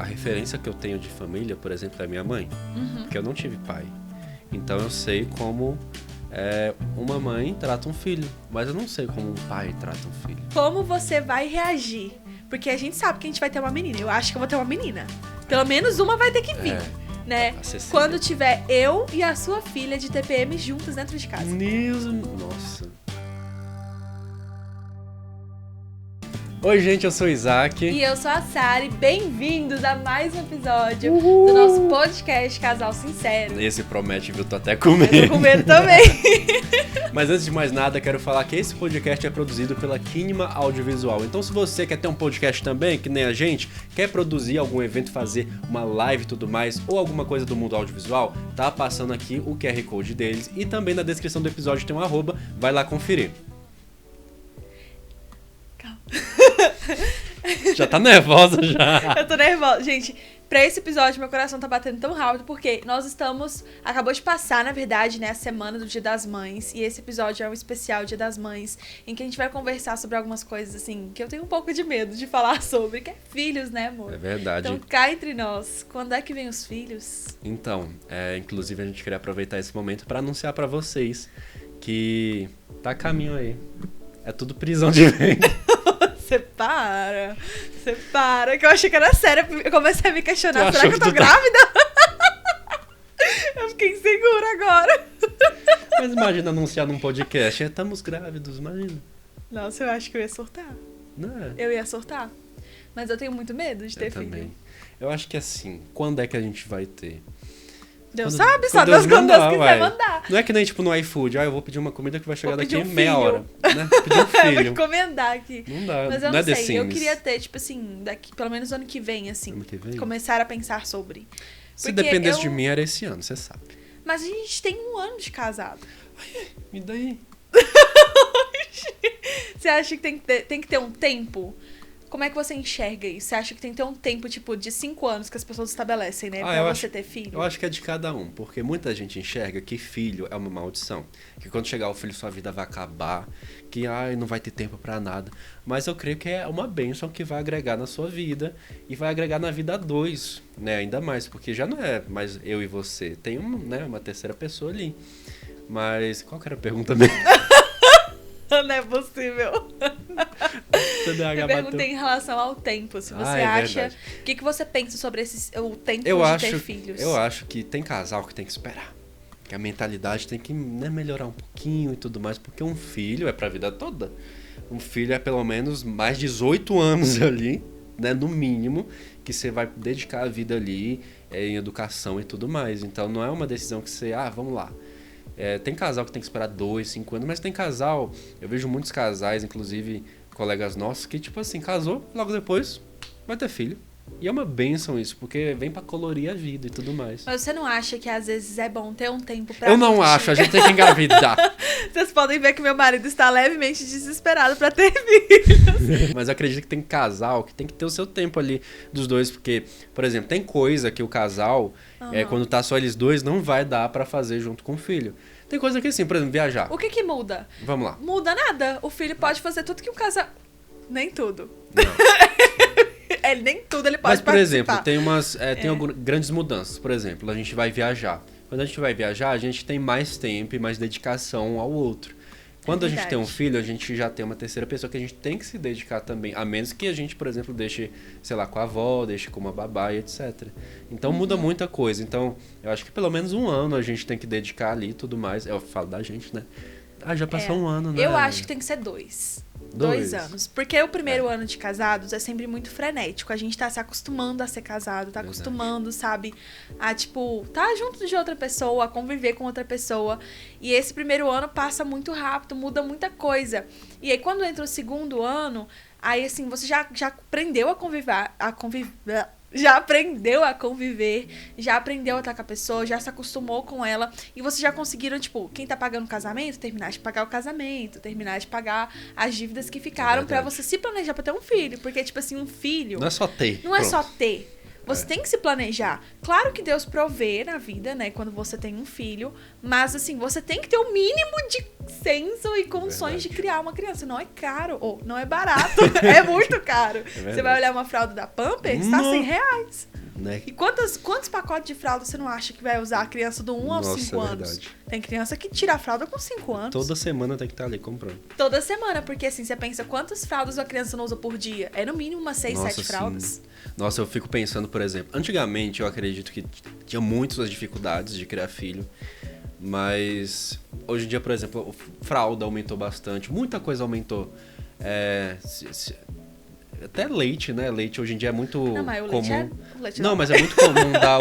referência que eu tenho de família, por exemplo, é minha mãe. Porque eu não tive pai. Então eu sei como uma mãe trata um filho, mas eu não sei como um pai trata um filho. Como você vai reagir? Porque a gente sabe que a gente vai ter uma menina. Eu acho que eu vou ter uma menina. Pelo menos uma vai ter que vir, né? Quando tiver eu e a sua filha de TPM juntos dentro de casa. Nossa. Oi, gente, eu sou o Isaac. E eu sou a Sari. Bem-vindos a mais um episódio do nosso podcast Casal Sincero. Esse promete, viu? Tô até com medo. Eu tô com medo também. Mas antes de mais nada, quero falar que esse podcast é produzido pela Kinema Audiovisual. Então, se você quer ter um podcast também, que nem a gente, quer produzir algum evento, fazer uma live e tudo mais, ou alguma coisa do mundo audiovisual, tá passando aqui o QR Code deles. E também na descrição do episódio tem um @, vai lá conferir. Já tá nervosa já. Eu tô nervosa. Gente, pra esse episódio meu coração tá batendo tão rápido porque acabou de passar, na verdade, né, a semana do Dia das Mães. E esse episódio é um especial Dia das Mães, em que a gente vai conversar sobre algumas coisas, assim, que eu tenho um pouco de medo de falar sobre, que é filhos, né, amor? É verdade. Então cá entre nós, quando é que vem os filhos? Então, inclusive a gente queria aproveitar esse momento pra anunciar pra vocês que tá a caminho aí. É tudo prisão de ventre. Você para, que eu achei que era sério. Eu comecei a me questionar, será que eu tô grávida? Eu fiquei insegura agora. Mas imagina anunciar num podcast, estamos grávidos, imagina. Nossa, eu acho que eu ia surtar. Não é? Eu ia surtar. Mas eu tenho muito medo de ter filho. Também. Eu acho que assim, quando é que a gente vai ter? Deus sabe, só Deus quando Deus quiser mandar. Não é que nem tipo no iPfood, eu vou pedir uma comida que vai chegar daqui meia hora. Né? Pedir um filho. Eu vou encomendar aqui. Não dá. Mas eu não sei, eu queria ter, tipo assim, daqui, pelo menos ano que vem, assim, começar a pensar sobre. Se dependesse de mim, era esse ano, você sabe. Mas a gente tem 1 ano de casado. Ai, me dá aí. Você acha que tem que ter um tempo? Como é que você enxerga isso? Você acha que tem que ter um tempo, tipo, de 5 anos que as pessoas estabelecem, né? Pra você ter filho? Eu acho que é de cada um, porque muita gente enxerga que filho é uma maldição. Que quando chegar o filho, sua vida vai acabar, que não vai ter tempo pra nada. Mas eu creio que é uma bênção que vai agregar na sua vida e vai agregar na vida a 2, né? Ainda mais, porque já não é mais eu e você. Tem uma terceira pessoa ali. Mas qual que era a pergunta mesmo? Não é possível. Eu perguntei em relação ao tempo. Se você acha... O que você pensa sobre o tempo de ter filhos? Eu acho que tem casal que tem que esperar. Que a mentalidade tem que melhorar um pouquinho e tudo mais. Porque um filho é pra vida toda. Um filho é pelo menos mais de 18 anos ali, né? No mínimo. Que você vai dedicar a vida ali em educação e tudo mais. Então não é uma decisão que você... vamos lá. Tem casal que tem que esperar 2, 5 anos, mas tem casal, eu vejo muitos casais, inclusive colegas nossos, que tipo assim, casou, logo depois vai ter filho. E é uma bênção isso, porque vem pra colorir a vida e tudo mais. Mas você não acha que às vezes é bom ter um tempo pra... Eu não acho, a gente tem que engravidar. Vocês podem ver que meu marido está levemente desesperado pra ter filhos. Mas eu acredito que tem casal que tem que ter o seu tempo ali dos dois, porque, por exemplo, tem coisa que o casal, quando tá só eles dois, não vai dar pra fazer junto com o filho. Tem coisa que assim, por exemplo, viajar. O que muda? Vamos lá. Muda nada. O filho pode fazer tudo que o casal... Nem tudo. Não. Nem tudo ele pode participar. Mas, por exemplo, tem grandes mudanças. Por exemplo, a gente vai viajar. Quando a gente vai viajar, a gente tem mais tempo e mais dedicação um ao outro. Quando a gente tem um filho, a gente já tem uma terceira pessoa que a gente tem que se dedicar também. A menos que a gente, por exemplo, deixe, sei lá, com a avó, deixe com uma babá e etc. Então muda muita coisa. Então, eu acho que pelo menos 1 ano a gente tem que dedicar ali e tudo mais. Eu falo da gente, né? Já passou 1 ano, né? Eu acho que tem que ser 2. 2 anos. Porque o primeiro ano de casados é sempre muito frenético. A gente tá se acostumando a ser casado, tá acostumando, sabe? A, tipo, tá junto de outra pessoa, a conviver com outra pessoa. E esse primeiro ano passa muito rápido, muda muita coisa. E aí, quando entra o segundo ano, aí, assim, você já aprendeu a conviver, já aprendeu a conviver, já aprendeu a estar com a pessoa, já se acostumou com ela, e vocês já conseguiram, tipo, quem tá pagando o casamento, terminar de pagar o casamento, terminar de pagar as dívidas que ficaram pra você se planejar pra ter um filho, porque, tipo assim, um filho... Não é só ter. Não é só ter. Você tem que se planejar. Claro que Deus provê na vida, né, quando você tem um filho, mas, assim, você tem que ter o mínimo de senso e condições de criar uma criança. Não é caro, ou não é barato, é muito caro. Você vai olhar uma fralda da Pampers, tá R$100. Né? E quantos pacotes de fralda você não acha que vai usar a criança do 1 aos 5 anos? Verdade. Tem criança que tira a fralda com 5 anos. Toda semana tem que estar ali comprando. Toda semana, porque assim, você pensa quantas fraldas a criança não usa por dia? É no mínimo umas 6, 7 fraldas. Sim. Nossa, eu fico pensando, por exemplo, antigamente eu acredito que tinha muitas dificuldades de criar filho, mas hoje em dia, por exemplo, fralda aumentou bastante, muita coisa aumentou. Até leite, né? Leite hoje em dia é muito não, mas o comum. Leite não, mas é muito comum dar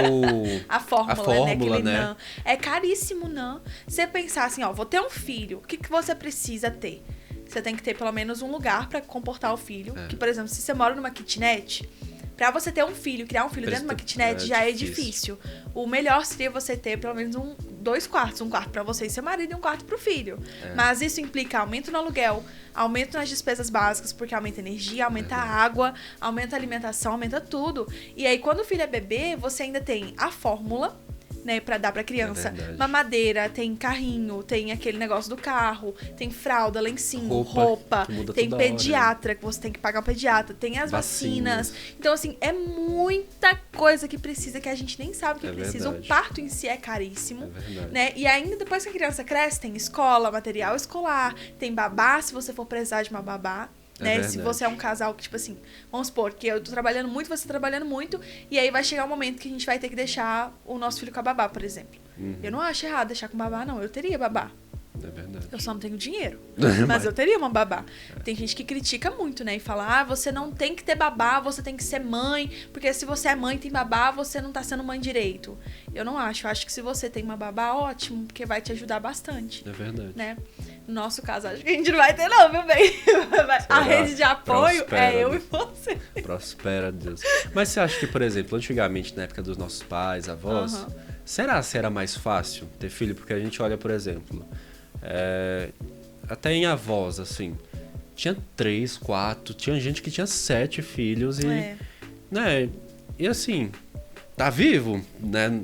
a fórmula, né? Não. É caríssimo, não. Você pensar assim, ó, vou ter um filho, o que você precisa ter? Você tem que ter pelo menos um lugar pra comportar o filho. Que, por exemplo, se você mora numa kitnet, pra você ter um filho, criar um filho dentro de uma kitnet já é difícil. O melhor seria você ter pelo menos 2 quartos. Um quarto pra você e seu marido e um quarto pro filho. Mas isso implica aumento no aluguel, aumento nas despesas básicas, porque aumenta a energia, aumenta a água, aumenta a alimentação, aumenta tudo. E aí, quando o filho é bebê, você ainda tem a fórmula, né, pra dar pra criança. Mamadeira, tem carrinho, tem aquele negócio do carro, tem fralda, lencinho, roupa tem pediatra, que você tem que pagar o pediatra, tem as vacinas. Então, assim, é muita coisa que precisa, que a gente nem sabe que precisa. Verdade. O parto em si é caríssimo, né? E ainda depois que a criança cresce, tem escola, material escolar, tem babá, se você for precisar de uma babá. Né? Se você é um casal que, tipo assim, vamos supor que eu tô trabalhando muito, você tá trabalhando muito, e aí vai chegar um momento que a gente vai ter que deixar o nosso filho com a babá, por exemplo. Eu não acho errado deixar com babá, não. Eu teria babá. É verdade. Eu só não tenho dinheiro. Mas eu teria uma babá. Tem gente que critica muito, né? E fala, você não tem que ter babá, você tem que ser mãe, porque se você é mãe e tem babá, você não tá sendo mãe direito. Eu não acho. Eu acho que se você tem uma babá, ótimo, porque vai te ajudar bastante. É verdade. Né? No nosso caso, acho que a gente não vai ter, não, meu bem. A rede de apoio é eu e você. Prospera, Deus. Mas você acha que, por exemplo, antigamente, na época dos nossos pais, avós, será que era mais fácil ter filho? Porque a gente olha, por exemplo, até em avós, assim, tinha 3, 4, tinha gente que tinha 7 filhos e, né, e assim, tá vivo, né?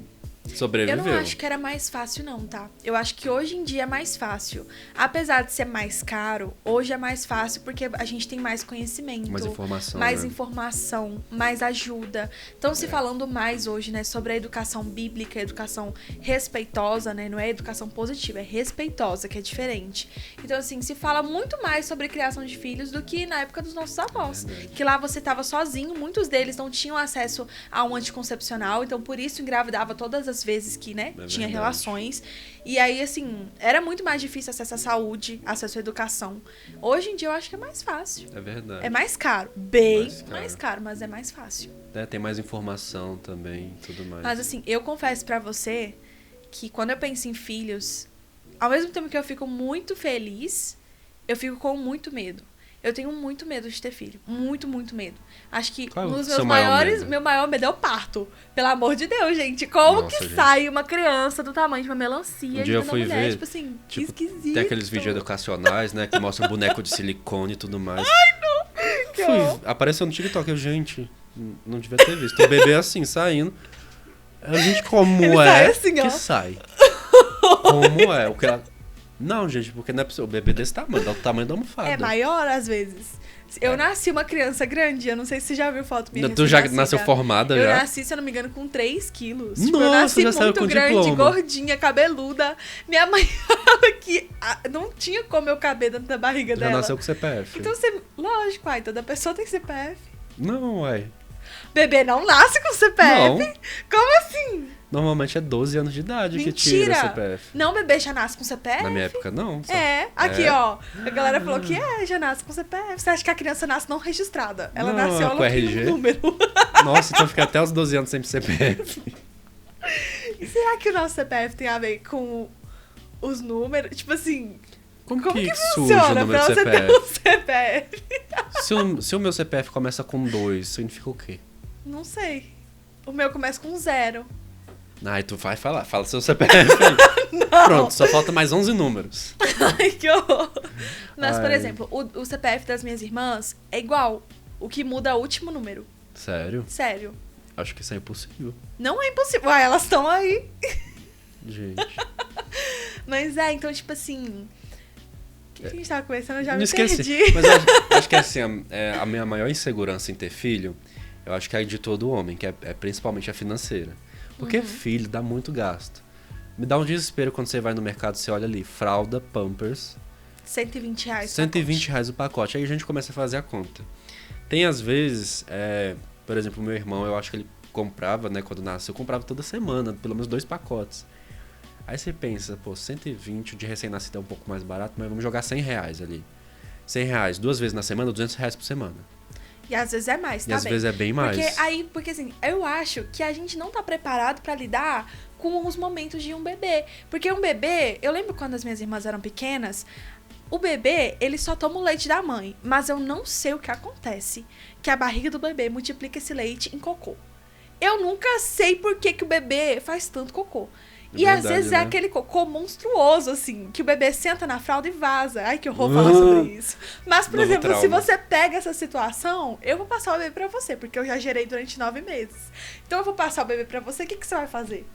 Sobreviveu. Eu não acho que era mais fácil, não, tá? Eu acho que hoje em dia é mais fácil. Apesar de ser mais caro, hoje é mais fácil porque a gente tem mais conhecimento. Mais informação, mais ajuda. Então, se falando mais hoje, né, sobre a educação bíblica, a educação respeitosa, né? Não é educação positiva, é respeitosa, que é diferente. Então, assim, se fala muito mais sobre criação de filhos do que na época dos nossos avós. Que lá você tava sozinho, muitos deles não tinham acesso a um anticoncepcional, então por isso engravidava todas as vezes que, né, tinha relações. E aí, assim, era muito mais difícil acesso à saúde, acesso à educação. Hoje em dia eu acho que é mais fácil. É verdade. É mais caro. Bem mais caro, mas é mais fácil. Tem mais informação também, tudo mais. Mas assim, eu confesso pra você que quando eu penso em filhos, ao mesmo tempo que eu fico muito feliz, eu fico com muito medo. Eu tenho muito medo de ter filho. Muito, muito medo. Acho que um dos meus meu maior medo é o parto. Pelo amor de Deus, gente. Como sai uma criança do tamanho de uma melancia? Um dia eu fui ver, tipo assim, que esquisito. Tem aqueles vídeos educacionais, né, que mostram boneco de silicone e tudo mais. Ai, não! Apareceu no TikTok, gente, não devia ter visto. O bebê assim, saindo. A gente, como ele sai assim, que sai? Como é? O que ela... Não, gente, porque não é possível. O bebê desse tamanho, do tamanho da almofada. É maior, às vezes. Eu nasci uma criança grande, eu não sei se você já viu foto minha. Tu já nasceu formada, eu nasci, se eu não me engano, com 3 quilos. Nossa, eu nasci já saiu muito com grande, diploma. gordinha, cabeluda. Minha mãe fala que não tinha como eu caber dentro da barriga dela. Já nasceu com CPF. Então, lógico, toda pessoa tem CPF. Não, ué. Bebê não nasce com CPF? Não. Como assim? Normalmente é 12 anos de idade. Mentira. Que tira CPF. Não, bebê já nasce com CPF? Na minha época, não. Aqui, ó. A galera falou que já nasce com CPF. Você acha que a criança nasce não registrada? Ela nasceu com RG. número. Nossa, então fica até os 12 anos sem CPF. E será que o nosso CPF tem a ver com os números? Tipo assim... Como que funciona pra você ter um CPF? Se o meu CPF começa com 2, significa o quê? Não sei. O meu começa com 0. Ai, tu vai falar. Fala seu CPF aí. Não. Pronto, só falta mais 11 números. Ai, que horror. Mas, por exemplo, o CPF das minhas irmãs é igual. O que muda é o último número. Sério? Sério. Acho que isso é impossível. Não é impossível. Elas estão aí. Gente. Mas então, tipo assim... O que a gente tava conversando? Eu já Não me esqueci. perdi. Mas acho que assim, a minha maior insegurança em ter filho Eu acho que é de todo homem, que é principalmente a financeira. Porque filho dá muito gasto. Me dá um desespero quando você vai no mercado, você olha ali, fralda, Pampers... R$120 R$120 o pacote. Aí a gente começa a fazer a conta. Tem às vezes, por exemplo, o meu irmão, eu acho que ele comprava, né, quando nasceu, eu comprava toda semana, pelo menos 2 pacotes. Aí você pensa, pô, 120 de recém-nascido é um pouco mais barato, mas vamos jogar R$100 ali. R$100, 2 vezes na semana, R$200 por semana. E às vezes é mais, tá? E às vezes é bem mais. Porque assim, eu acho que a gente não tá preparado pra lidar com os momentos de um bebê. Porque um bebê, eu lembro quando as minhas irmãs eram pequenas, o bebê, ele só toma o leite da mãe. Mas eu não sei o que acontece. Que a barriga do bebê multiplica esse leite em cocô. Eu nunca sei por que o bebê faz tanto cocô. E Verdade, às vezes né? é aquele cocô monstruoso, assim, que o bebê senta na fralda e vaza. Ai, que horror falar sobre isso. Mas, por Novo exemplo, trauma. se você pega essa situação, eu vou passar o bebê pra você, porque eu já gerei durante 9 meses. Então eu vou passar o bebê pra você, o que você vai fazer?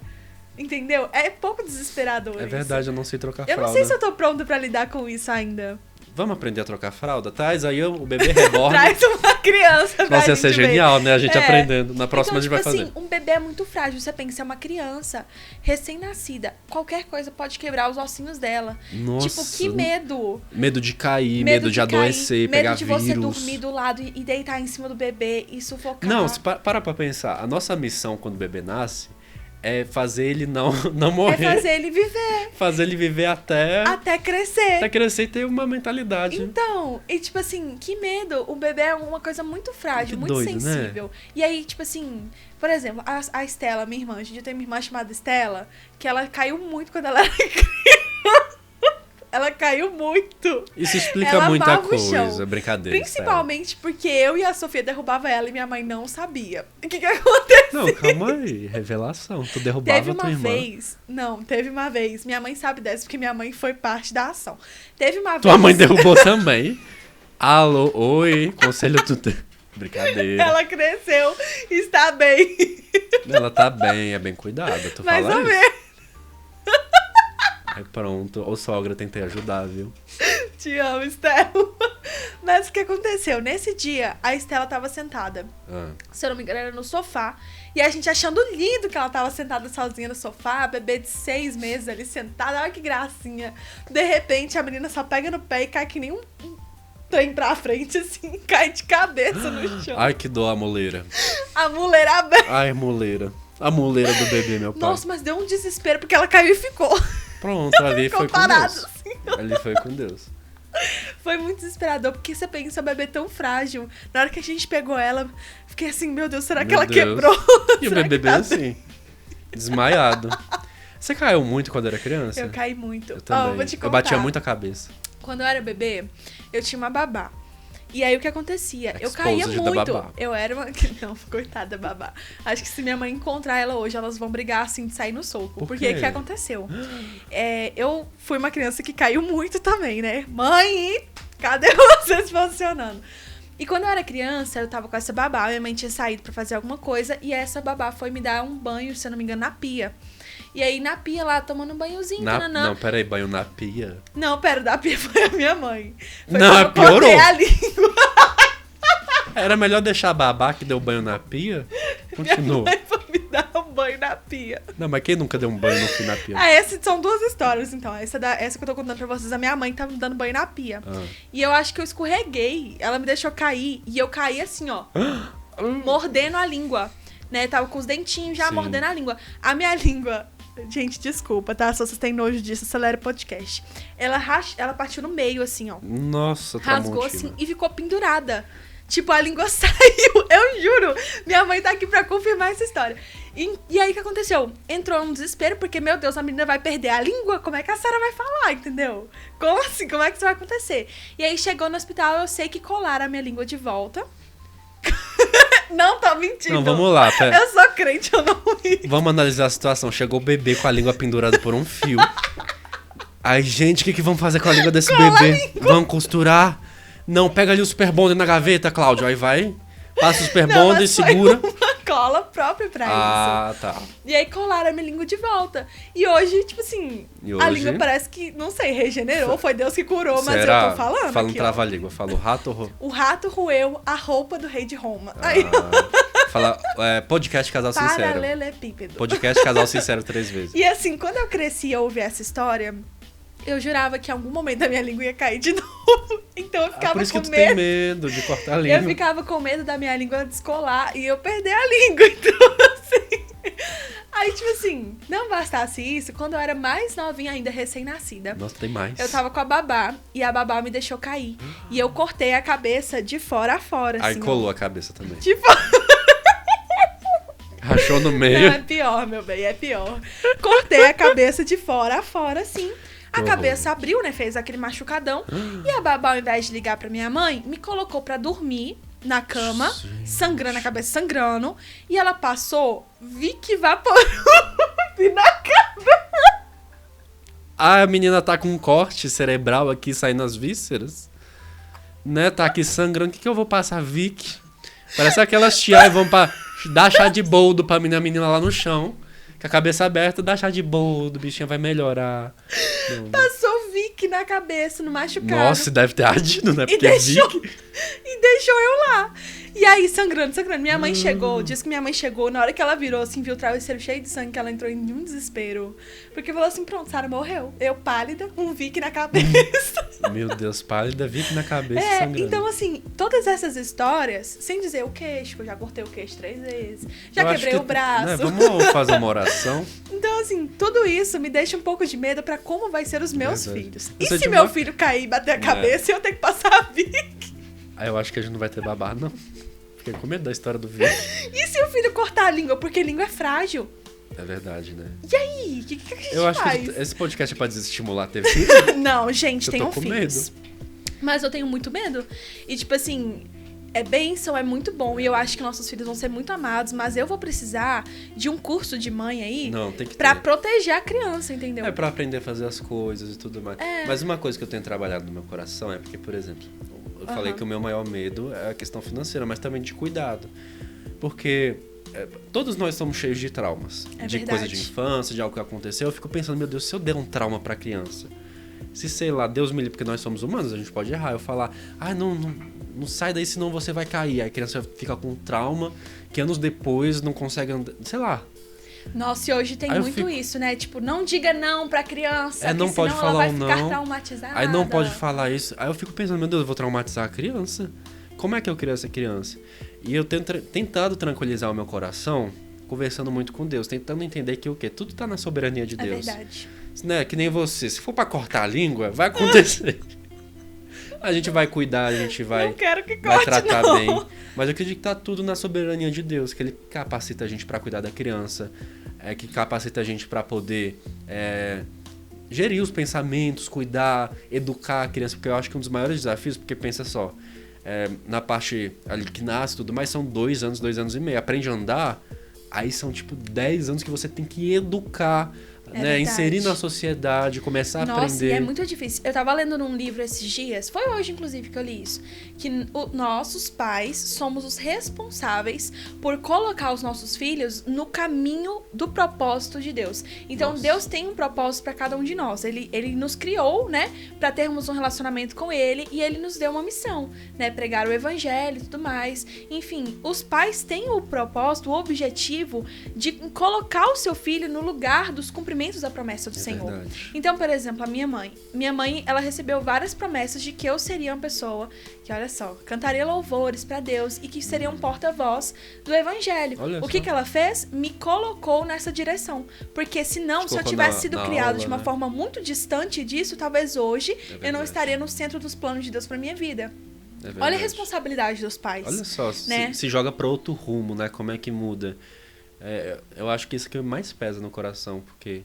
Entendeu? É pouco desesperador É isso. verdade, eu não sei trocar Eu fralda. não sei se eu tô pronta pra lidar com isso ainda. Vamos aprender a trocar fralda? Traz aí o bebê reborn. Traz uma criança pra Nossa, ia ser gente ver. genial, né? A gente É. aprendendo. Na próxima Então, a gente vai tipo fazer. assim, um bebê é muito frágil. Você pensa, é uma criança recém-nascida. Qualquer coisa pode quebrar os ossinhos dela. Nossa. Tipo, que medo. Medo de cair, medo de adoecer, cair, pegar medo de vírus. você dormir do lado e deitar em cima do bebê e sufocar. Não, se para pra pensar. A nossa missão quando o bebê nasce é fazer ele não morrer. É fazer ele viver. Fazer ele viver até Até crescer. crescer e ter uma mentalidade. Então, e tipo assim, que medo. O bebê é uma coisa muito frágil, Que muito doido, né? sensível. E aí, tipo assim, por exemplo, a Estela, minha irmã, hoje em dia tem uma irmã chamada Estela, que ela caiu muito quando ela era criança. Ela caiu muito. Isso explica Ela muita amava o chão. coisa, brincadeira. Principalmente porque eu e a Sofia derrubava ela e minha mãe não sabia. O que aconteceu? Não, calma aí. Revelação. Tu derrubava Teve tua uma irmã. vez. Não, teve uma vez. Minha mãe sabe dessa, porque minha mãe foi parte da ação. Teve uma Tua vez. mãe derrubou também. Alô, oi, conselho tutor. Brincadeira. Ela cresceu, está bem. Ela tá bem, é bem cuidada. Tu Mais fala ou isso. menos. Aí pronto. Ô sogra, tentei ajudar, viu? Te amo, Estela. Mas o que aconteceu? Nesse dia, a Estela tava sentada. Ah. Se eu não me engano, era no sofá. E a gente achando lindo que ela tava sentada sozinha no sofá, bebê de 6 meses ali sentada. Olha que gracinha. De repente, a menina só pega no pé e cai que nem um trem pra frente, assim. Cai de cabeça no chão. Ai, que dó a muleira. A mulher aberta. Ai, muleira. A muleira do bebê, meu pai. Nossa, mas deu um desespero porque ela caiu e ficou. Pronto, ali Ficou foi com parada, Deus. assim. Ali foi com Deus. Foi muito desesperador, porque você pensa, o bebê tão frágil. Na hora que a gente pegou ela, fiquei assim, meu Deus, será que Meu ela Deus. quebrou? E o Será bebê que tá bem assim, desmaiado. Você caiu muito quando era criança? Eu caí muito. Eu também. Vou te contar. Eu batia muito a cabeça. Quando eu era bebê, eu tinha uma babá. E aí o que acontecia? Eu caía Exposed da muito. babá. Eu era uma. Não, coitada da babá. Acho que se minha mãe encontrar ela hoje, elas vão brigar assim de sair no soco. Por Porque quê? o que aconteceu? Eu fui uma criança que caiu muito também, né? Mãe, cadê vocês funcionando? E quando eu era criança, eu tava com essa babá, minha mãe tinha saído pra fazer alguma coisa, e essa babá foi me dar um banho, se eu não me engano, na pia. E aí, na pia lá, tomando um banhozinho, tananã. Não, peraí, banho na pia? Não, pera, da pia foi a minha mãe. Foi Não, quando eu piorou. cortei a língua. Era melhor deixar a babá que deu banho na pia? Continua. Minha mãe foi me dar um banho na pia. Não, mas quem nunca deu um banho no fim na pia? Essas são 2 histórias, então. Essa que eu tô contando pra vocês, a minha mãe tava me dando banho na pia. Ah. E eu acho que eu escorreguei, ela me deixou cair, e eu caí assim, ó, mordendo a língua, né? Tava com os dentinhos já Sim. mordendo a língua. A minha língua, gente, desculpa, tá? Se vocês têm nojo disso, acelera o podcast. Ela partiu no meio, assim, ó. Nossa, Rasgou Tramontina. assim e ficou pendurada. Tipo, a língua saiu, eu juro. Minha mãe tá aqui pra confirmar essa história. E aí, o que aconteceu? Entrou um desespero, porque, meu Deus, a menina vai perder a língua? Como é que a senhora vai falar, entendeu? Como assim? Como é que isso vai acontecer? E aí, chegou no hospital, eu sei que colaram a minha língua de volta. Não tô mentindo. Não, vamos lá, pera. Eu sou crente, eu não ri. Vamos analisar a situação. Chegou o bebê com a língua pendurada por um fio. Ai, gente, o que vamos fazer com a língua desse bebê? Vamos costurar? Não, pega ali o Super Bonder na gaveta, Cláudio. Aí vai, passa o Super Não, Bonder, mas foi segura. uma cola própria pra isso. Ah, tá. E aí colaram a minha língua de volta. E hoje, tipo assim, E a hoje? língua parece que, não sei, regenerou, foi Deus que curou, mas Será? eu tô falando Fala um aqui, ó. trava-língua. Fala o rato ou... O rato roeu a roupa do rei de Roma. Aí, Fala, podcast Casal Sincero. Paralelepípedo. Podcast Casal Sincero 3 vezes. E assim, quando eu cresci e ouvi essa história, eu jurava que em algum momento a minha língua ia cair de novo. Então eu ficava por isso com que tu medo. tem medo de cortar a língua. Eu ficava com medo da minha língua descolar e eu perder a língua. Então, assim... Aí, tipo assim, não bastasse isso, quando eu era mais novinha ainda, recém-nascida. Nossa, tem mais. Eu tava com a babá e a babá me deixou cair. E eu cortei a cabeça de fora a fora, Aí assim. colou a cabeça também. De fora. Rachou no meio. Não, é pior, meu bem, é pior. Cortei a cabeça de fora a fora, assim. A cabeça abriu, né? Fez aquele machucadão. E a babá, ao invés de ligar pra minha mãe, me colocou pra dormir na cama, sangrando, a cabeça sangrando. E ela passou Vick Vaporub na cabeça. A menina tá com um corte cerebral aqui saindo as vísceras. Né? Tá aqui sangrando. O que eu vou passar? Vick. Parece aquelas tia e vão dar chá de boldo pra menina lá no chão. Com a cabeça aberta, dá chá de boldo, o bichinho vai melhorar. Passou Vick na cabeça, no machucado. Nossa, deve ter ardido, né? E Porque deixou, Vick... e deixou eu lá. E aí, sangrando. Minha mãe chegou, disse que minha mãe chegou, na hora que ela virou, assim, viu o travesseiro cheio de sangue, que ela entrou em um desespero. Porque falou assim, pronto, Sarah morreu. Eu pálida, com um Vick na cabeça. Meu Deus, pálida, Vick na cabeça, É, sangrando. então assim, todas essas histórias, sem dizer o queixo, que eu já cortei o queixo 3 vezes, já Eu acho quebrei que, o braço. né, vamos fazer uma oração? Então, assim, tudo isso me deixa um pouco de medo pra como vai ser os meus Verdade. filhos. Eu E sei se de meu uma- filho cair e bater a cabeça e eu ter que passar a Vick? Aí eu acho que a gente não vai ter babado, não. Fiquei com medo da história do Vick. E se o filho cortar a língua? Porque língua é frágil. É verdade, né? E aí? O que a gente Eu acho faz? que esse podcast é pra desestimular ter filho. Não, gente, Eu tô tenham com filhos. Mas eu tenho muito medo. E, tipo assim, é bênção, é muito bom. E eu acho que nossos filhos vão ser muito amados. Mas eu vou precisar de um curso de mãe aí Não, tem que pra ter. proteger a criança, entendeu? É pra aprender a fazer as coisas e tudo mais. Mas uma coisa que eu tenho trabalhado no meu coração é porque, por exemplo, eu falei que o meu maior medo é a questão financeira, mas também de cuidado. Porque todos nós somos cheios de traumas. De verdade. coisa de infância, de algo que aconteceu. Eu fico pensando, meu Deus, se eu der um trauma pra criança, se, sei lá, Deus me livre, porque nós somos humanos, a gente pode errar. Eu falar, não sai daí, senão você vai cair. Aí a criança fica com trauma, que anos depois não consegue andar, sei lá. Nossa, e hoje tem Aí eu muito fico- isso, né? Tipo, não diga não pra criança, É, não que pode senão ela falar vai um ficar não. traumatizada. Aí não pode falar isso. Aí eu fico pensando, meu Deus, eu vou traumatizar a criança? Como é que eu crio essa criança? E eu tenho tentado tranquilizar o meu coração, conversando muito com Deus, tentando entender que o quê? Tudo tá na soberania de É Deus. verdade. Né? Que nem você. Se for pra cortar a língua, vai acontecer. A gente vai cuidar, a gente vai, Não quero que vai corte, tratar não. bem. Mas eu acredito que tá tudo na soberania de Deus, que Ele capacita a gente pra cuidar da criança, que capacita a gente pra poder gerir os pensamentos, cuidar, educar a criança, porque eu acho que um dos maiores desafios, porque pensa só, na parte ali que nasce e tudo mais, são 2 anos, 2 anos e meio. Aprende a andar, aí são tipo 10 anos que você tem que educar, né? Verdade. Inserir na sociedade, começar a Nossa, aprender. e é muito difícil. Eu tava lendo num livro esses dias, foi hoje, inclusive, que eu li isso, que nossos pais somos os responsáveis por colocar os nossos filhos no caminho do propósito de Deus. Então, Nossa. Deus tem um propósito pra cada um de nós. Ele nos criou, né, pra termos um relacionamento com Ele, e Ele nos deu uma missão, né, pregar o evangelho e tudo mais. Enfim, os pais têm o propósito, o objetivo de colocar o seu filho no lugar dos cumprimentos da promessa do Senhor. Verdade. Então, por exemplo, a minha mãe, ela recebeu várias promessas de que eu seria uma pessoa que, olha só, cantaria louvores pra Deus e que seria um porta-voz do evangelho. Olha O que só. que ela fez? Me colocou nessa direção. Porque senão, Te se eu colocou tivesse na- sido na criada aula, de uma né? forma muito distante disso, talvez hoje eu não verdade. estaria no centro dos planos de Deus pra minha vida. É Olha a verdade. responsabilidade dos pais. Olha só, né? se joga pra outro rumo, né? Como é que muda? Eu acho que isso que mais pesa no coração, porque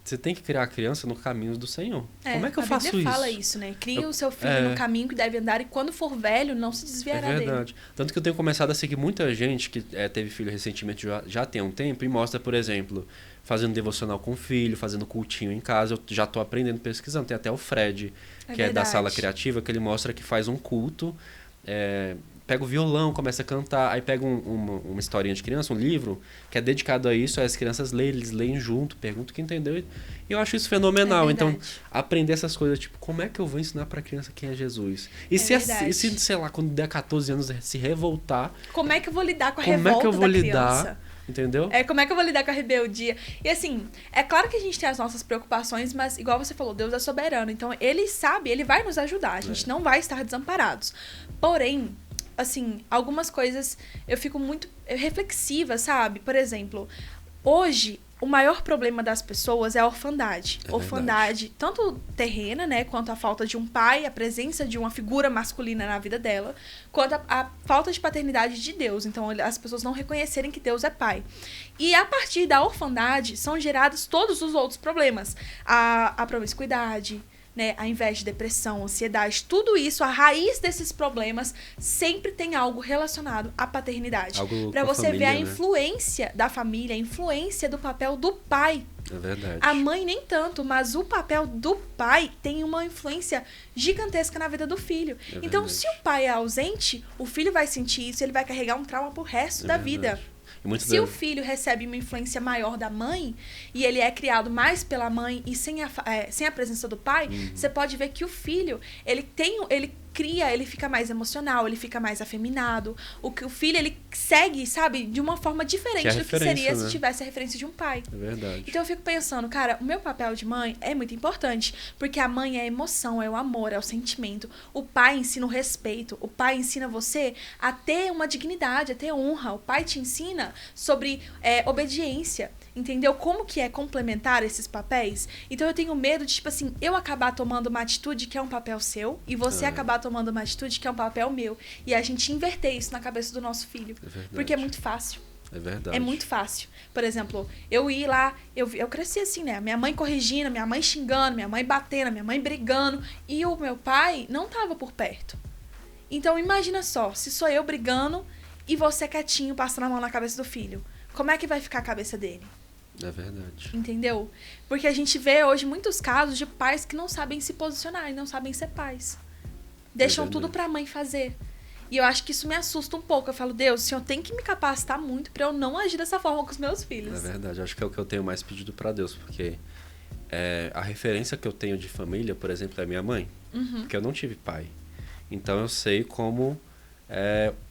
você tem que criar a criança no caminho do Senhor. Como é que eu faço A Bíblia isso? fala isso, né? Cria Eu- o seu filho no caminho que deve andar e quando for velho, não se É desviará dele. verdade. Tanto que eu tenho começado a seguir muita gente que teve filho recentemente, já tem um tempo, e mostra, por exemplo, fazendo devocional com o filho, fazendo cultinho em casa. Eu já tô aprendendo, pesquisando. Tem até o Fred, que é da verdade. Sala Criativa, que ele mostra que faz um culto pega o violão, começa a cantar, aí pega uma historinha de criança, um livro, que é dedicado a isso, aí as crianças leem, eles leem junto, perguntam o que entendeu. E eu acho isso fenomenal. Então, aprender essas coisas, tipo, como é que eu vou ensinar pra criança quem é Jesus? E se, sei lá, quando der 14 anos, se revoltar... Como é que eu vou lidar com a revolta da criança? Entendeu? Como é que eu vou lidar com a rebeldia? E assim, é claro que a gente tem as nossas preocupações, mas igual você falou, Deus é soberano. Então, ele sabe, ele vai nos ajudar. A gente não vai estar desamparados. Porém, assim, algumas coisas eu fico muito reflexiva, sabe? Por exemplo, hoje, o maior problema das pessoas é a orfandade. Orfandade, tanto terrena, né, quanto a falta de um pai, a presença de uma figura masculina na vida dela, quanto a falta de paternidade de Deus. Então, as pessoas não reconhecerem que Deus é pai. E a partir da orfandade são gerados todos os outros problemas. A promiscuidade, né, a inveja, depressão, ansiedade, tudo isso, a raiz desses problemas sempre tem algo relacionado à paternidade. Para você família, ver a influência da família, a influência do papel do pai. É verdade. A mãe nem tanto, mas o papel do pai tem uma influência gigantesca na vida do filho. Então, se o pai é ausente, o filho vai sentir isso, ele vai carregar um trauma pro resto da vida. Se o filho recebe uma influência maior da mãe e ele é criado mais pela mãe e sem a presença do pai, você pode ver que o filho, ele cria, ele fica mais emocional, ele fica mais afeminado. O filho, ele segue, sabe, de uma forma diferente do que seria, né, se tivesse a referência de um pai. É verdade. Então eu fico pensando, cara, o meu papel de mãe é muito importante, porque a mãe é a emoção, é o amor, é o sentimento. O pai ensina o respeito, o pai ensina você a ter uma dignidade, a ter honra. O pai te ensina sobre obediência. Entendeu? Como que é complementar esses papéis? Então eu tenho medo de, tipo assim, eu acabar tomando uma atitude que é um papel seu e você acabar tomando uma atitude que é um papel meu. E a gente inverter isso na cabeça do nosso filho. Porque é muito fácil. É verdade. É muito fácil. Por exemplo, eu ir lá, eu cresci assim, né? Minha mãe corrigindo, minha mãe xingando, minha mãe batendo, minha mãe brigando. E o meu pai não tava por perto. Então imagina só, se sou eu brigando e você quietinho passando a mão na cabeça do filho. Como é que vai ficar a cabeça dele? É verdade. Entendeu? Porque a gente vê hoje muitos casos de pais que não sabem se posicionar e não sabem ser pais. Deixam tudo pra mãe fazer. E eu acho que isso me assusta um pouco. Eu falo, Deus, o Senhor tem que me capacitar muito pra eu não agir dessa forma com os meus filhos. É verdade. Acho que é o que eu tenho mais pedido pra Deus. Porque a referência que eu tenho de família, por exemplo, é minha mãe. Porque eu não tive pai. Então eu sei como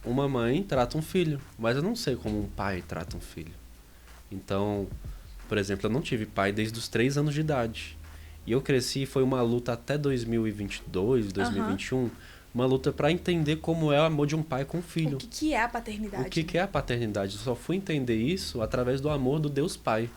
uma mãe trata um filho. Mas eu não sei como um pai trata um filho. Então, por exemplo, eu não tive pai desde os 3 anos de idade. E eu cresci, foi uma luta até 2022, 2021, uma luta para entender como é o amor de um pai com um filho. O que é a paternidade? O que é a paternidade? Eu só fui entender isso através do amor do Deus Pai.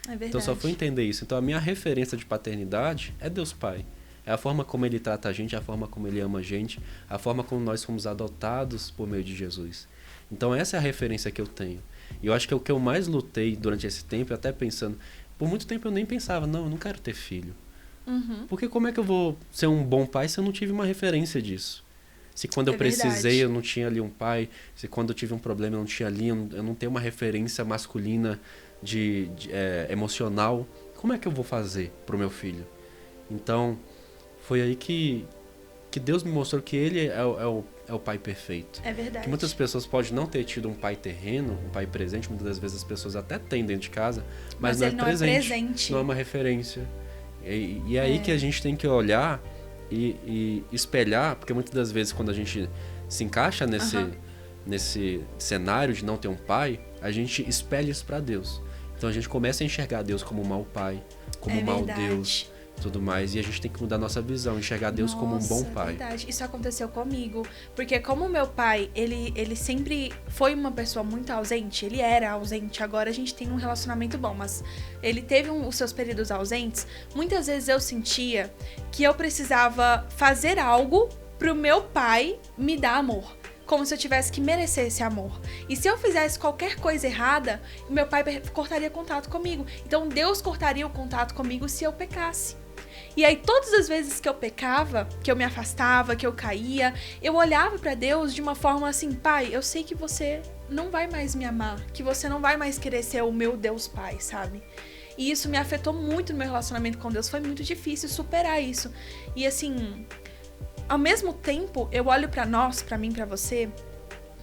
É verdade. Então, eu só fui entender isso. Então, a minha referência de paternidade é Deus Pai. É a forma como Ele trata a gente, a forma como Ele ama a gente, a forma como nós fomos adotados por meio de Jesus. Então, essa é a referência que eu tenho. E eu acho que é o que eu mais lutei durante esse tempo, até pensando... Por muito tempo eu nem pensava, não, eu não quero ter filho. Porque como é que eu vou ser um bom pai se eu não tive uma referência disso? Se quando eu precisei eu não tinha ali um pai, se quando eu tive um problema eu não tinha ali, eu não tenho uma referência masculina emocional, como é que eu vou fazer pro meu filho? Então, foi aí que Deus me mostrou que Ele é o pai perfeito. É verdade. Que muitas pessoas podem não ter tido um pai terreno, um pai presente, muitas das vezes as pessoas até têm dentro de casa, mas não é presente, não é uma referência. E é aí que a gente tem que olhar e espelhar, porque muitas das vezes quando a gente se encaixa nesse cenário de não ter um pai, a gente espelha isso para Deus. Então a gente começa a enxergar Deus como um mau pai, como um mau Deus, tudo mais, e a gente tem que mudar nossa visão, enxergar Deus como um bom pai. É verdade. Isso aconteceu comigo, porque como meu pai, ele sempre foi uma pessoa muito ausente, ele era ausente, agora a gente tem um relacionamento bom, mas ele teve os seus períodos ausentes. Muitas vezes eu sentia que eu precisava fazer algo pro meu pai me dar amor, como se eu tivesse que merecer esse amor. E se eu fizesse qualquer coisa errada, meu pai cortaria contato comigo. Então Deus cortaria o contato comigo se eu pecasse. E aí, todas as vezes que eu pecava, que eu me afastava, que eu caía, eu olhava pra Deus de uma forma assim, pai, eu sei que você não vai mais me amar, que você não vai mais querer ser o meu Deus Pai, sabe? E isso me afetou muito no meu relacionamento com Deus, foi muito difícil superar isso. E assim, ao mesmo tempo, eu olho pra nós, pra mim, pra você,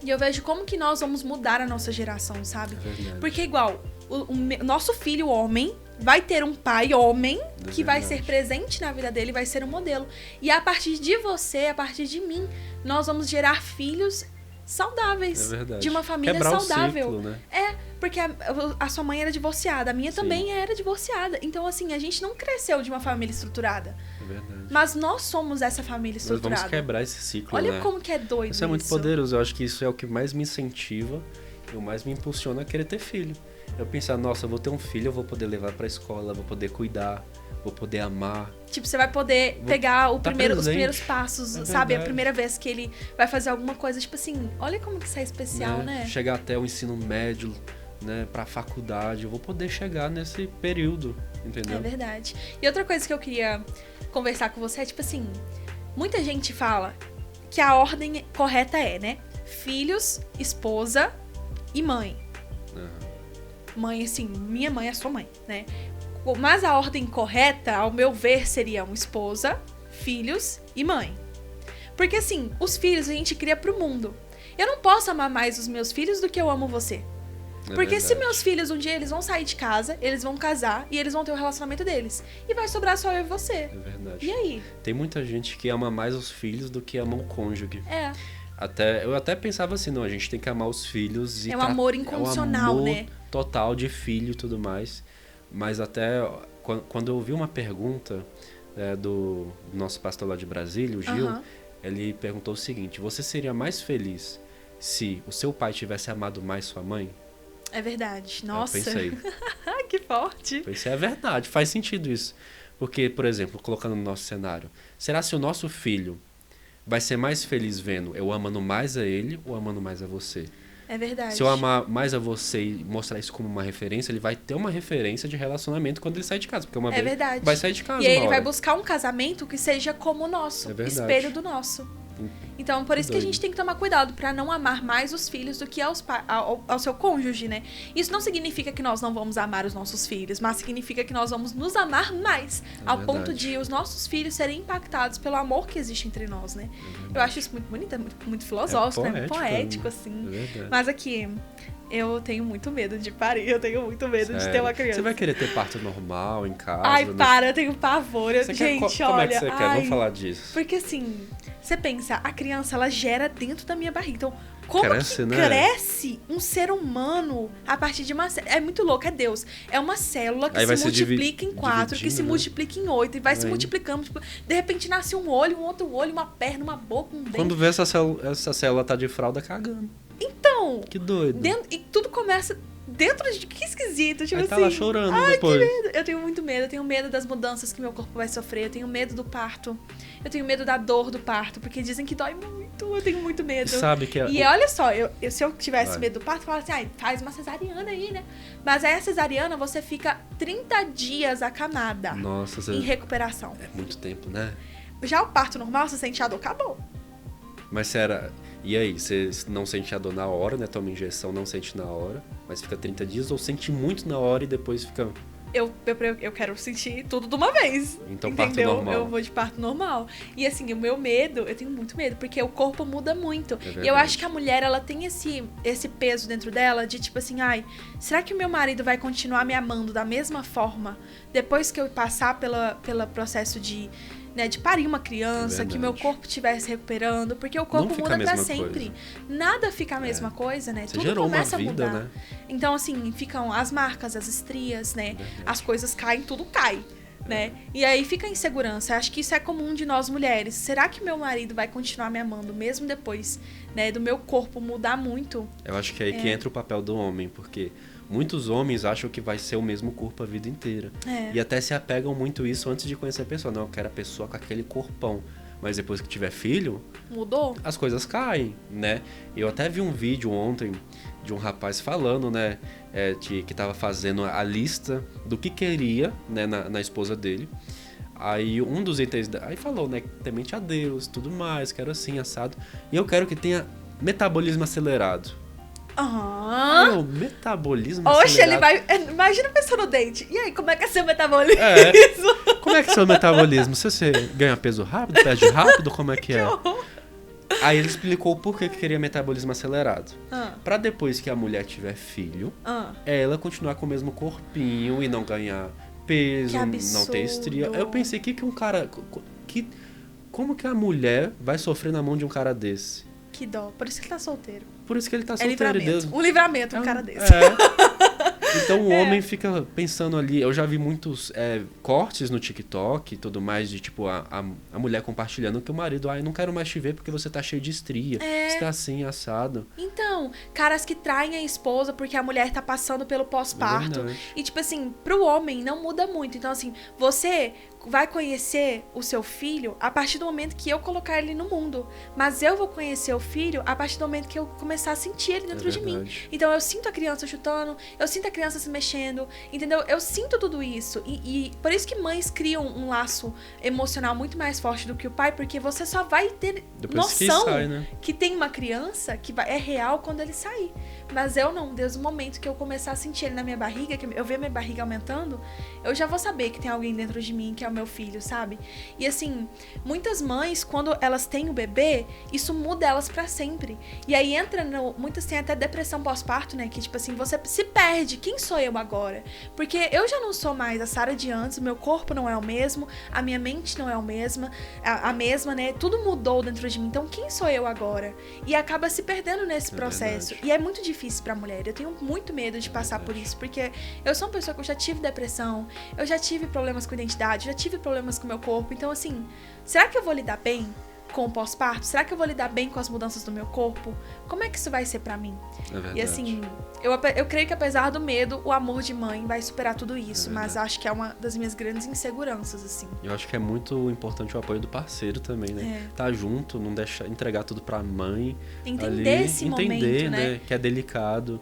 E eu vejo como que nós vamos mudar a nossa geração, sabe? É verdade. Porque igual, o nosso filho homem vai ter um pai homem que vai ser presente na vida dele, vai ser um modelo. E a partir de você, a partir de mim, nós vamos gerar filhos saudáveis. É verdade. De uma família Quebrar saudável. O ciclo, né? Porque a sua mãe era divorciada, a minha também era divorciada. Então, assim, a gente não cresceu de uma família estruturada. É verdade. Mas nós somos essa família estruturada. Nós vamos quebrar esse ciclo, Olha né? como que é doido isso. Isso é muito poderoso. Eu acho que isso é o que mais me incentiva e o mais me impulsiona a querer ter filho. Eu pensar, nossa, eu vou ter um filho, eu vou poder levar pra escola, vou poder cuidar, vou poder amar. Tipo, você vai poder pegar os primeiros passos, É sabe? verdade. A primeira vez que ele vai fazer alguma coisa, tipo assim, olha como que isso é especial, né? Chegar até o ensino médio, né, pra faculdade, eu vou poder chegar nesse período, entendeu? É verdade. E outra coisa que eu queria conversar com você é, tipo assim, muita gente fala que a ordem correta é, né? Filhos, esposa e mãe. Mãe, assim, minha mãe é sua mãe, né? Mas a ordem correta, ao meu ver, seriam esposa, filhos e mãe. Porque, assim, os filhos a gente cria pro mundo. Eu não posso amar mais os meus filhos do que eu amo você. Porque se meus filhos um dia eles vão sair de casa, eles vão casar e eles vão ter o relacionamento deles. E vai sobrar só eu e você. É verdade. E aí? Tem muita gente que ama mais os filhos do que ama o cônjuge. Eu até pensava assim, não, a gente tem que amar os filhos. É um amor incondicional, é um amor né? total de filho e tudo mais. Mas até quando eu ouvi uma pergunta do nosso pastor lá de Brasília, o Gil, ele perguntou o seguinte: você seria mais feliz se o seu pai tivesse amado mais sua mãe? É verdade. Nossa. Eu pensei. Que forte. Pensei, é verdade, faz sentido isso. Porque, por exemplo, colocando no nosso cenário, será se o nosso filho vai ser mais feliz vendo eu amando mais a ele ou amando mais a você? É verdade. Se eu amar mais a você e mostrar isso como uma referência, ele vai ter uma referência de relacionamento quando ele sair de casa. Porque uma vez verdade. vai sair de casa. E aí ele vai buscar um casamento que seja como o nosso, espelho do nosso. Então, por isso que a gente tem que tomar cuidado pra não amar mais os filhos do que ao seu cônjuge, né? Isso não significa que nós não vamos amar os nossos filhos, mas significa que nós vamos nos amar mais, ao ponto de os nossos filhos serem impactados pelo amor que existe entre nós, né? Eu acho isso muito bonito, muito filosófico, né? Poético, assim. Mas aqui, eu tenho muito medo de parir, eu tenho muito medo de ter uma criança. Você vai querer ter parto normal em casa? Ai, para, eu tenho pavor. Gente, olha... Como é que você quer? Vamos falar disso. Porque assim, você pensa, a criança, ela gera dentro da minha barriga. Então, como cresce, que cresce um ser humano a partir de uma célula? É muito louco, é Deus. É uma célula que se multiplica em 4, que se multiplica em 8 e vai se multiplicando. Tipo, de repente nasce um olho, um outro olho, uma perna, uma boca, um dente. Quando vê essa célula tá de fralda cagando. Então... Que doido. E tudo começa... Dentro de... Que esquisito, tipo aí assim... tá lá chorando depois. Que medo. Eu tenho muito medo. Eu tenho medo das mudanças que meu corpo vai sofrer. Eu tenho medo do parto. Eu tenho medo da dor do parto. Porque dizem que dói muito. Eu tenho muito medo. Sabe que E olha só, se eu tivesse medo do parto, eu falava assim, faz uma cesariana aí, né? Mas aí a cesariana, você fica 30 dias acamada. Nossa, em recuperação. É muito tempo, né? Já o parto normal, você sente a dor, acabou. Mas será... E aí, você não sente a dor na hora, né? Toma injeção, não sente na hora, mas fica 30 dias, ou sente muito na hora e depois fica... Eu quero sentir tudo de uma vez. Então, entendeu? Parto normal. Eu vou de parto normal. E assim, o meu medo, eu tenho muito medo, porque o corpo muda muito. É E eu acho que a mulher, ela tem esse peso dentro dela de tipo assim, será que o meu marido vai continuar me amando da mesma forma depois que eu passar pelo processo de parir uma criança, que meu corpo estivesse recuperando, porque o corpo muda pra sempre. Nada fica a mesma coisa, né? Você Tudo gerou começa uma vida, a mudar. né? Então, assim, ficam as marcas, as estrias, né? As coisas caem, tudo cai, né? E aí fica a insegurança. Acho que isso é comum de nós mulheres. Será que meu marido vai continuar me amando mesmo depois, né, do meu corpo mudar muito? Eu acho que é aí que entra o papel do homem, porque muitos homens acham que vai ser o mesmo corpo a vida inteira. E até se apegam muito isso antes de conhecer a pessoa. Não, eu quero a pessoa com aquele corpão. Mas depois que tiver filho... Mudou? As coisas caem, né? Eu até vi um vídeo ontem de um rapaz falando, né? Que tava fazendo a lista do que queria, né, na esposa dele. Aí um dos itens... Aí falou, né? Temente a Deus, tudo mais, quero assim, assado. E eu quero que tenha metabolismo acelerado. Meu, metabolismo acelerado. Ele vai... Imagina a pessoa no dente. E aí, como é que é seu metabolismo? Como é que é seu metabolismo? Você ganha peso rápido, perde rápido? Como é que é? Aí ele explicou por que queria metabolismo acelerado. Pra depois que a mulher tiver filho, ela continuar com o mesmo corpinho e não ganhar peso, não ter estria. Eu pensei, que um cara... Como que a mulher vai sofrer na mão de um cara desse? Que dó. Por isso que ele tá solteiro. Por isso que ele tá solteiro. Livramento. Um livramento, um cara desse. Então o homem fica pensando ali. Eu já vi muitos cortes no TikTok e tudo mais, de tipo, a mulher compartilhando que o marido, eu não quero mais te ver porque você tá cheio de estria. Você tá assim, assado. Então, caras que traem a esposa porque a mulher tá passando pelo pós-parto. E tipo assim, pro homem não muda muito. Então assim, você vai conhecer o seu filho a partir do momento que eu colocar ele no mundo. Mas eu vou conhecer o filho a partir do momento que eu começar a sentir ele dentro de mim. Então eu sinto a criança chutando, eu sinto a criança se mexendo, entendeu? Eu sinto tudo isso. E por isso que mães criam um laço emocional muito mais forte do que o pai, porque você só vai ter noção que tem uma criança que é real quando ele sair. Mas eu não, desde o momento que eu começar a sentir ele na minha barriga, que eu ver minha barriga aumentando, eu já vou saber que tem alguém dentro de mim que é o meu filho, sabe? E assim, muitas mães, quando elas têm o bebê, isso muda elas pra sempre. E aí entra muitas têm até depressão pós-parto, né? Que tipo assim, você se perde. Quem sou eu agora? Porque eu já não sou mais a Sarah de antes, o meu corpo não é o mesmo, a minha mente não é a mesma, né? Tudo mudou dentro de mim. Então, quem sou eu agora? E acaba se perdendo nesse processo. Verdade. E é muito difícil pra mulher. Eu tenho muito medo de passar por isso, porque eu sou uma pessoa que eu já tive depressão, eu já tive problemas com identidade, já tive problemas com o meu corpo. Então, assim, será que eu vou lidar bem com o pós-parto? Será que eu vou lidar bem com as mudanças do meu corpo? Como é que isso vai ser pra mim? E assim, eu creio que apesar do medo, o amor de mãe vai superar tudo isso, mas acho que é uma das minhas grandes inseguranças, assim. Eu acho que é muito importante o apoio do parceiro também, né? Tá junto, não deixar entregar tudo pra mãe. Entender esse momento, né? Que é delicado.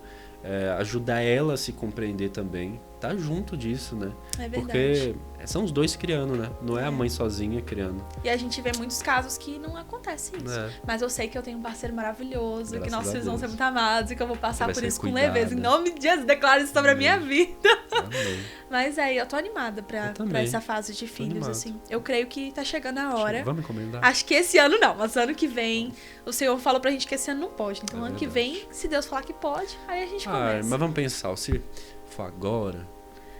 Ajudar ela a se compreender também. Tá junto disso, né? É verdade. Porque são os dois criando, né? Não é a mãe sozinha criando. E a gente vê muitos casos que não acontece isso. Mas eu sei que eu tenho um parceiro maravilhoso, que nossos filhos vão ser muito amados e que eu vou passar por isso com leveza. Em nome de Jesus, declaro isso sobre a minha vida. Amém. Mas eu tô animada pra essa fase de filhos, assim. Eu creio que tá chegando a hora. Vamos encomendar. Acho que esse ano não, mas ano que vem, o Senhor falou pra gente que esse ano não pode. Então ano que vem, se Deus falar que pode, aí a gente começa. Mas vamos pensar, se for agora,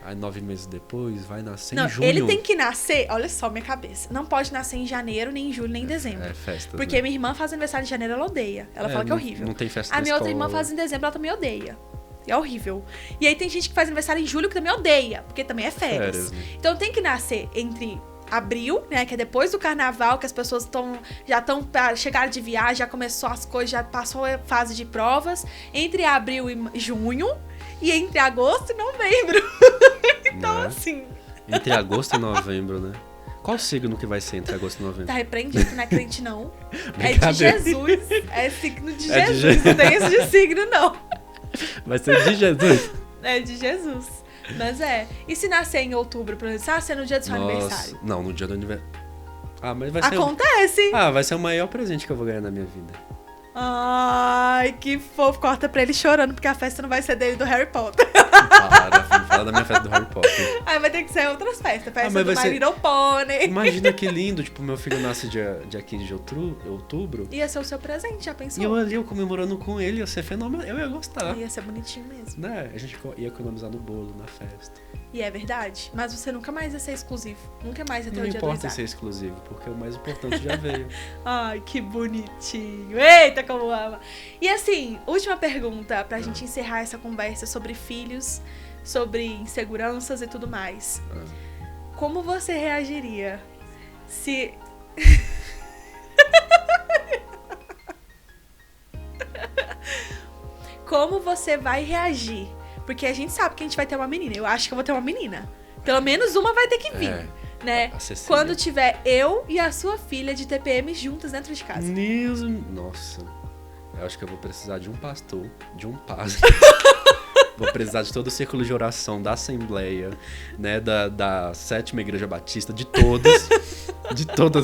aí 9 meses depois, vai nascer em junho. Ele tem que nascer, olha só minha cabeça, não pode nascer em janeiro, nem em julho, nem em dezembro. Festa. Porque minha irmã faz aniversário em janeiro, ela odeia. Ela fala que é horrível. Não tem festa. A minha outra irmã faz em dezembro, ela também odeia. É horrível. E aí tem gente que faz aniversário em julho que também odeia, porque também é férias. Então tem que nascer entre abril, né, que é depois do carnaval, que as pessoas já estão chegaram de viagem, já começou as coisas, já passou a fase de provas, entre abril e junho, e entre agosto e novembro. Então, assim... Entre agosto e novembro, né? Qual signo que vai ser entre agosto e novembro? Tá repreendido, não é crente, não. É de Jesus. É signo de Jesus. Não tem isso de signo, não. Vai ser de Jesus? É de Jesus. Mas E se nascer em outubro, por exemplo? Se nascer no dia do seu aniversário? Não, no dia do aniversário. Mas vai ser... Acontece! Vai ser o maior presente que eu vou ganhar na minha vida. Ai, que fofo. Corta pra ele chorando, porque a festa não vai ser dele do Harry Potter. Fala da minha festa do Harry Potter. Aí vai ter que ser outras festas. Festa do My Little Pony. Imagina que lindo, tipo, meu filho nasce dia 15 de outubro. Ia ser o seu presente, já pensou? E eu comemorando com ele, ia ser fenomenal. Eu ia gostar. Ia ser bonitinho mesmo. Né? A gente ia economizar no bolo, na festa. E é verdade. Mas você nunca mais ia ser exclusivo. Nunca mais ia ter o dia do Isaac. Não importa ser exclusivo, porque o mais importante já veio. Ai, que bonitinho. Eita, como ama. E assim, última pergunta pra gente encerrar essa conversa sobre filhos, sobre inseguranças e tudo mais. Como você reagiria se... Como você vai reagir? Porque a gente sabe que a gente vai ter uma menina. Eu acho que eu vou ter uma menina. Pelo menos uma vai ter que vir. Né? Quando tiver eu e a sua filha de TPM juntas dentro de casa. Nossa. Eu acho que eu vou precisar de um pastor, de um padre. Vou precisar de todo o círculo de oração da Assembleia, né, da 7ª Igreja Batista, de todas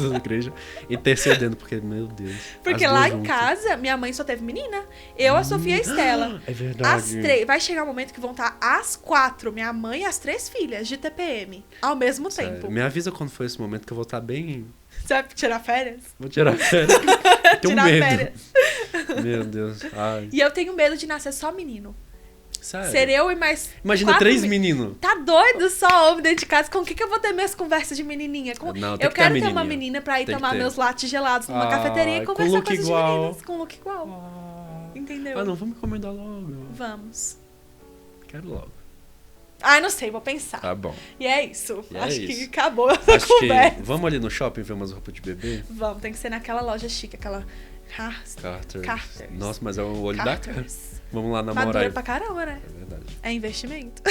as igrejas, intercedendo, porque, meu Deus. Porque lá em casa, minha mãe só teve menina. Eu, a Sofia e a Estela. É verdade. Vai chegar um momento que vão estar as 4, minha mãe e as 3 filhas, de TPM, ao mesmo tempo. Me avisa quando for esse momento que eu vou estar bem Você vai tirar férias? Vou tirar férias. Tenho Tirar medo. férias. Meu Deus. Ai. E eu tenho medo de nascer só menino. Sério? Ser eu e mais Imagina 4 3 meninos. Tá doido só homem dentro de casa? Com o que eu vou ter minhas conversas de menininha? Não, tem eu que ter quero a ter uma menininha. menina pra ir Tem que tomar ter. meus lattes gelados numa cafeteria e com conversar look com as igual. meninas. Com look igual. Entendeu? Ah, não, vamos encomendar logo. Vamos. Quero logo. Ai, não sei, vou pensar. Tá bom. E é isso. E é Acho que isso. acabou essa Acho conversa. que vamos ali no shopping ver umas roupas de bebê? Vamos, tem que ser naquela loja chique, aquela... Carter. Carters. Nossa, mas é o olho da cara. Carters. Vamos lá namorar. Madura pra caramba, né? É verdade. É investimento.